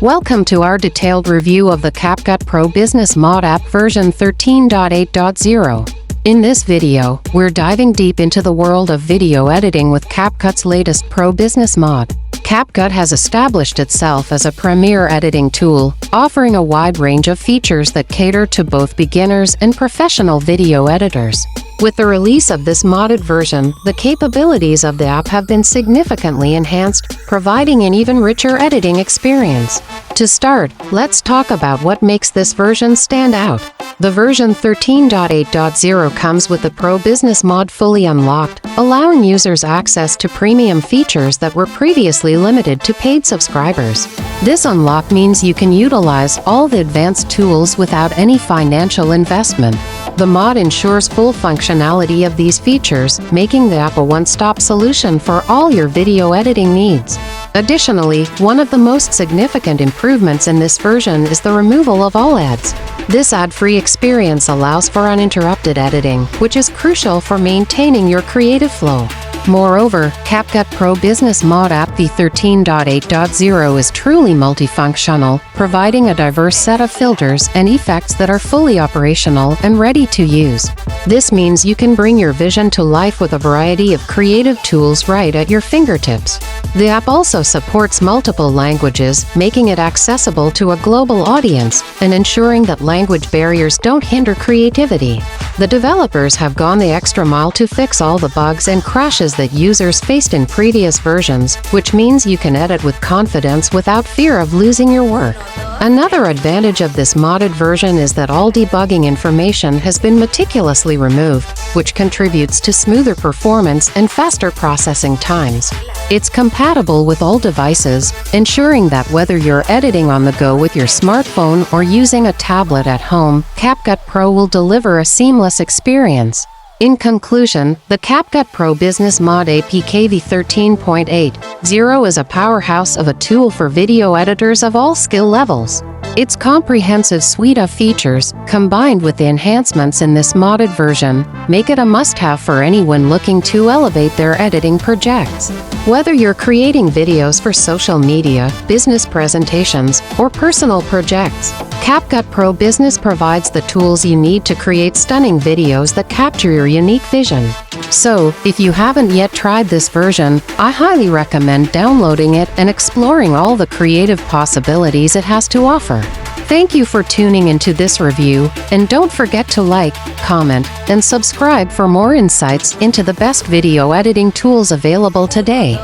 Welcome to our detailed review of the CapCut Pro Business Mod App version 13.8.0. In this video, we're diving deep into the world of video editing with CapCut's latest Pro Business Mod. CapCut has established itself as a premier editing tool, offering a wide range of features that cater to both beginners and professional video editors. With the release of this modded version, the capabilities of the app have been significantly enhanced, providing an even richer editing experience. To start, let's talk about what makes this version stand out. The version 13.8.0 comes with the Pro Business Mod fully unlocked, allowing users access to premium features that were previously limited to paid subscribers. This unlock means you can utilize all the advanced tools without any financial investment. The mod ensures full functionality of these features, making the app a one-stop solution for all your video editing needs. Additionally, one of the most significant improvements in this version is the removal of all ads. This ad-free experience allows for uninterrupted editing, which is crucial for maintaining your creative flow. Moreover, CapCut Pro Business Mod App v13.8.0 is truly multifunctional, providing a diverse set of filters and effects that are fully operational and ready to use. This means you can bring your vision to life with a variety of creative tools right at your fingertips. The app also supports multiple languages, making it accessible to a global audience and ensuring that language barriers don't hinder creativity. The developers have gone the extra mile to fix all the bugs and crashes that users faced in previous versions, which means you can edit with confidence without fear of losing your work. Another advantage of this modded version is that all debugging information has been meticulously removed, which contributes to smoother performance and faster processing times. It's compatible with all devices, ensuring that whether you're editing on the go with your smartphone or using a tablet at home, CapCut Pro will deliver a seamless experience. In conclusion, the CapCut Pro Business Mod Apk v13.8.0 is a powerhouse of a tool for video editors of all skill levels. Its comprehensive suite of features, combined with the enhancements in this modded version, make it a must-have for anyone looking to elevate their editing projects. Whether you're creating videos for social media, business presentations, or personal projects, CapCut Pro Business provides the tools you need to create stunning videos that capture your unique vision. So, if you haven't yet tried this version, I highly recommend downloading it and exploring all the creative possibilities it has to offer. Thank you for tuning into this review, and don't forget to like, comment, and subscribe for more insights into the best video editing tools available today.